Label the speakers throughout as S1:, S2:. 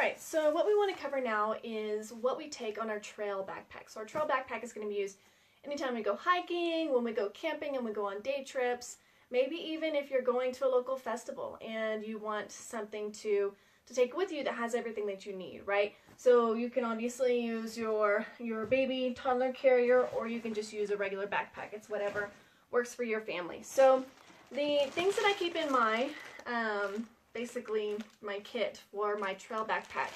S1: Alright, so what we want to cover now is what we take on our trail backpack. So our trail backpack is going to be used anytime we go hiking, when we go camping and we go on day trips, maybe even if you're going to a local festival and you want something to take with you that has everything that you need, right? So you can obviously use your baby toddler carrier, or you can just use a regular backpack. It's whatever works for your family. So the things that I keep in my basically my kit for my trail backpack,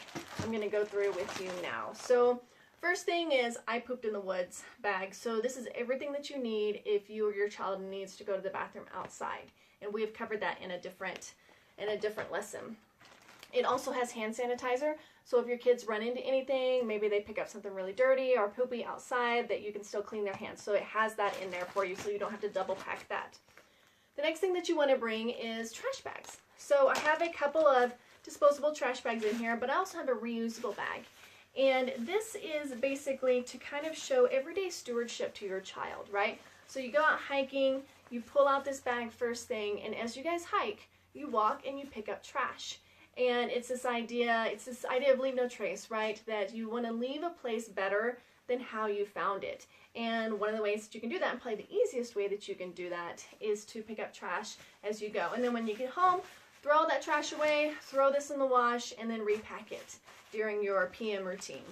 S1: I'm going to go through with you now. So first thing is I pooped in the woods bag. So this is everything that you need if you or your child needs to go to the bathroom outside. And we have covered that in a different lesson. It also has hand sanitizer. So if your kids run into anything, maybe they pick up something really dirty or poopy outside, that you can still clean their hands. So it has that in there for you, so you don't have to double pack that. The next thing that you want to bring is trash bags. So I have a couple of disposable trash bags in here, but I also have a reusable bag. And this is basically to kind of show everyday stewardship to your child, right? So you go out hiking, you pull out this bag first thing, and as you guys hike, you walk and you pick up trash. And it's this idea of leave no trace, right? That you want to leave a place better than how you found it. And one of the ways that you can do that, and probably the easiest way that you can do that, is to pick up trash as you go. And then when you get home, throw all that trash away, throw this in the wash, and then repack it during your PM routine.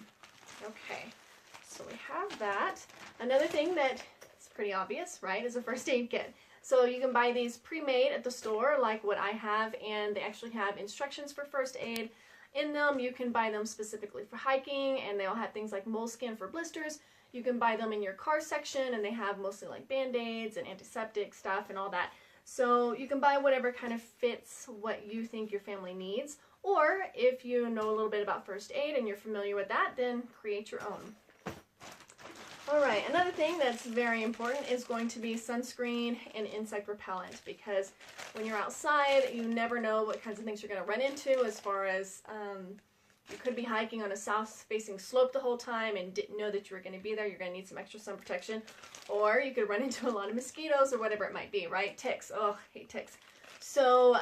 S1: Okay, so we have that. Another thing that is pretty obvious, right, is a first aid kit. So you can buy these pre-made at the store, like what I have, and they actually have instructions for first aid in them. You can buy them specifically for hiking, and they'll have things like moleskin for blisters. You can buy them in your car section, and they have mostly like Band-Aids and antiseptic stuff and all that. So you can buy whatever kind of fits what you think your family needs. Or if you know a little bit about first aid and you're familiar with that, then create your own. Alright, another thing that's very important is going to be sunscreen and insect repellent, because when you're outside, you never know what kinds of things you're going to run into, as far as you could be hiking on a south-facing slope the whole time and didn't know that you were going to be there. You're going to need some extra sun protection. Or you could run into a lot of mosquitoes or whatever it might be, right? Ticks. Oh, I hate ticks. So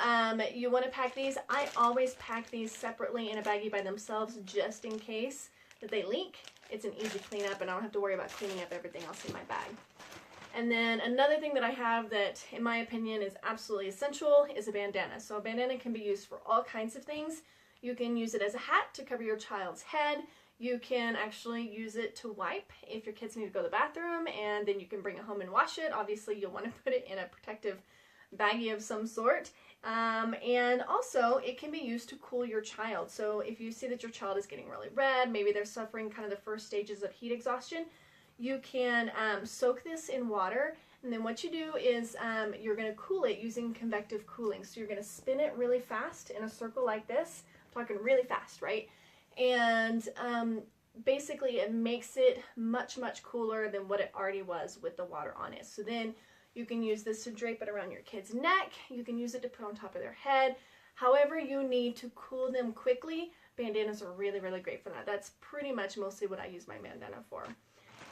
S1: you want to pack these. I always pack these separately in a baggie by themselves, just in case that they leak. It's an easy cleanup, and I don't have to worry about cleaning up everything else in my bag. And then another thing that I have that, in my opinion, is absolutely essential is a bandana. So a bandana can be used for all kinds of things. You can use it as a hat to cover your child's head. You can actually use it to wipe if your kids need to go to the bathroom, and then you can bring it home and wash it. Obviously, you'll want to put it in a protective baggie of some sort. And also, it can be used to cool your child. So if you see that your child is getting really red, maybe they're suffering kind of the first stages of heat exhaustion, you can soak this in water. And then what you do is you're going to cool it using convective cooling. So you're going to spin it really fast in a circle like this. I'm talking really fast, right? And basically it makes it much, much cooler than what it already was with the water on it. So then you can use this to drape it around your kid's neck. You can use it to put on top of their head. However you need to cool them quickly, bandanas are really, really great for that. That's pretty much mostly what I use my bandana for.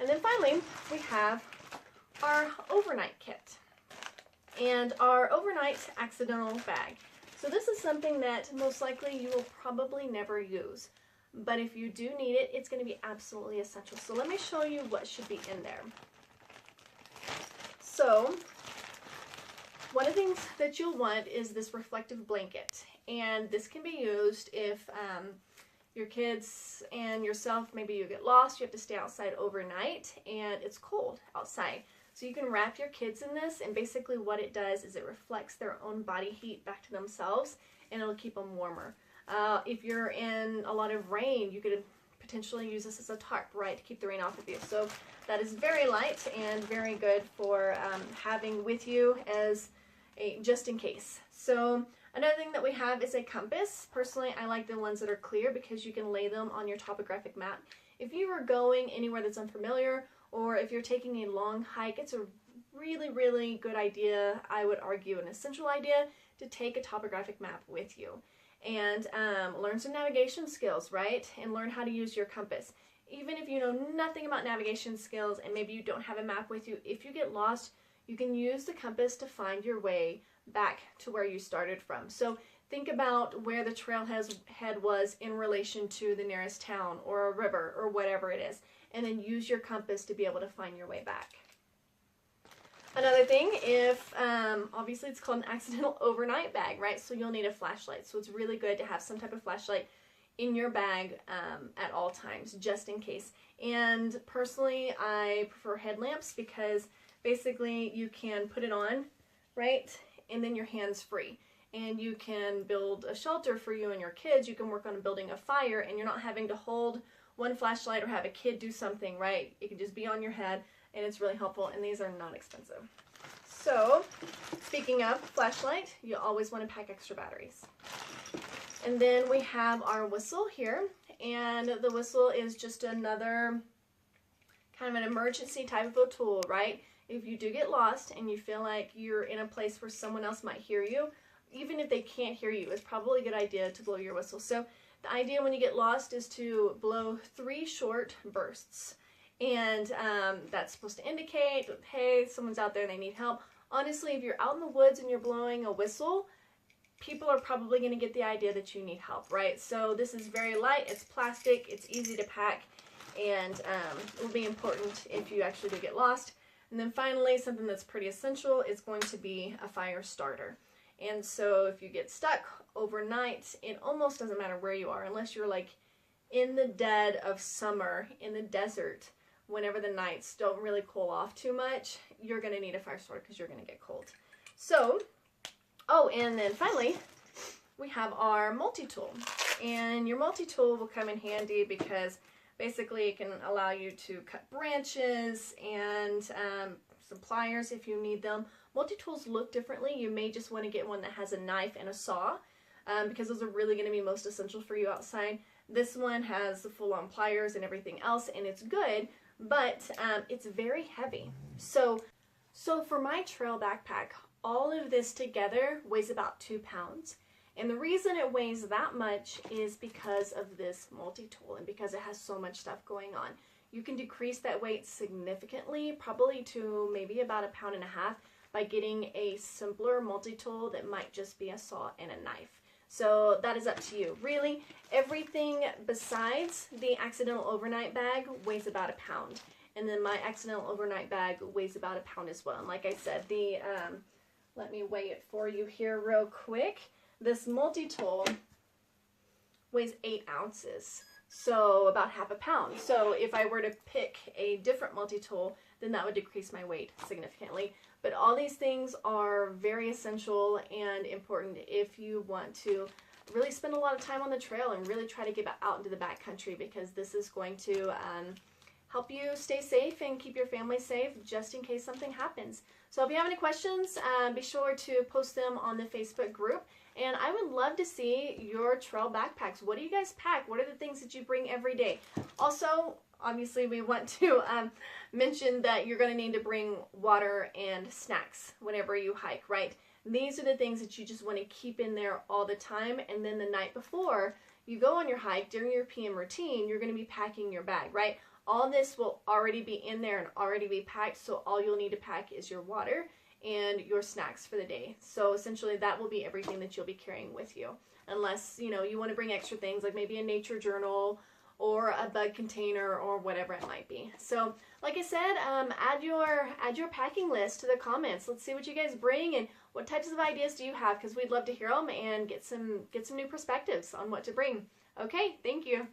S1: And then finally, we have our overnight kit and our overnight accidental bag. So this is something that most likely you will probably never use. But if you do need it, it's going to be absolutely essential. So let me show you what should be in there. So one of the things that you'll want is this reflective blanket. And this can be used if your kids and yourself, maybe you get lost, you have to stay outside overnight, and it's cold outside. So you can wrap your kids in this, and basically what it does is it reflects their own body heat back to themselves, and it'll keep them warmer. If you're in a lot of rain, you could potentially use this as a tarp, right, to keep the rain off of you. So that is very light and very good for having with you as a just in case. So another thing that we have is a compass. Personally, I like the ones that are clear because you can lay them on your topographic map. If you are going anywhere that's unfamiliar, or if you're taking a long hike, it's a really, really good idea, I would argue an essential idea, to take a topographic map with you. And learn some navigation skills, right? And learn how to use your compass. Even if you know nothing about navigation skills and maybe you don't have a map with you, if you get lost, you can use the compass to find your way back to where you started from. So think about where the trailhead was in relation to the nearest town or a river or whatever it is, and then use your compass to be able to find your way back. Another thing, if obviously it's called an accidental overnight bag, right? So you'll need a flashlight. So it's really good to have some type of flashlight in your bag at all times, just in case. And personally, I prefer headlamps because basically you can put it on, right? And then your hand's free. And you can build a shelter for you and your kids. You can work on building a fire, and you're not having to hold one flashlight or have a kid do something, right? It can just be on your head, and it's really helpful, and these are not expensive. So, speaking of flashlight, you always want to pack extra batteries. And then we have our whistle here, and the whistle is just another kind of an emergency type of a tool, right? If you do get lost and you feel like you're in a place where someone else might hear you, even if they can't hear you, it's probably a good idea to blow your whistle. So the idea when you get lost is to blow 3 short bursts. And that's supposed to indicate, hey, someone's out there and they need help. Honestly, if you're out in the woods and you're blowing a whistle, people are probably going to get the idea that you need help, right? So this is very light, it's plastic, it's easy to pack, and it will be important if you actually do get lost. And then finally, something that's pretty essential is going to be a fire starter. And so if you get stuck overnight, it almost doesn't matter where you are, unless you're like in the dead of summer in the desert, whenever the nights don't really cool off too much, you're going to need a fire starter because you're going to get cold. So, oh, and then finally, we have our multi-tool. And your multi-tool will come in handy because basically it can allow you to cut branches and some pliers if you need them. Multi-tools look differently. You may just want to get one that has a knife and a saw because those are really going to be most essential for you outside. This one has the full-on pliers and everything else, and it's good, but it's very heavy. So for my trail backpack, all of this together weighs about 2 pounds. And the reason it weighs that much is because of this multi-tool and because it has so much stuff going on. You can decrease that weight significantly, probably to maybe about 1.5 pounds by getting a simpler multi-tool that might just be a saw and a knife. So that is up to you. Really, everything besides the accidental overnight bag weighs about 1 pound. And then my accidental overnight bag weighs about 1 pound as well. And like I said, the let me weigh it for you here real quick. This multi-tool weighs 8 ounces, so about 1/2 pound. So if I were to pick a different multi-tool, then that would decrease my weight significantly. But all these things are very essential and important if you want to really spend a lot of time on the trail and really try to get out into the backcountry, because this is going to help you stay safe and keep your family safe just in case something happens. So if you have any questions, be sure to post them on the Facebook group. And I would love to see your trail backpacks. What do you guys pack? What are the things that you bring every day? Also, obviously, we want to mention that you're going to need to bring water and snacks whenever you hike, right? These are the things that you just want to keep in there all the time. And then the night before you go on your hike, during your PM routine, you're going to be packing your bag, right? All this will already be in there and already be packed, so all you'll need to pack is your water and your snacks for the day. So essentially that will be everything that you'll be carrying with you, unless you want to bring extra things like maybe a nature journal or a bug container or whatever it might be. So like I said, add your packing list to the comments. Let's see what you guys bring and what types of ideas do you have, because we'd love to hear them and get some new perspectives on what to bring. Okay, thank you.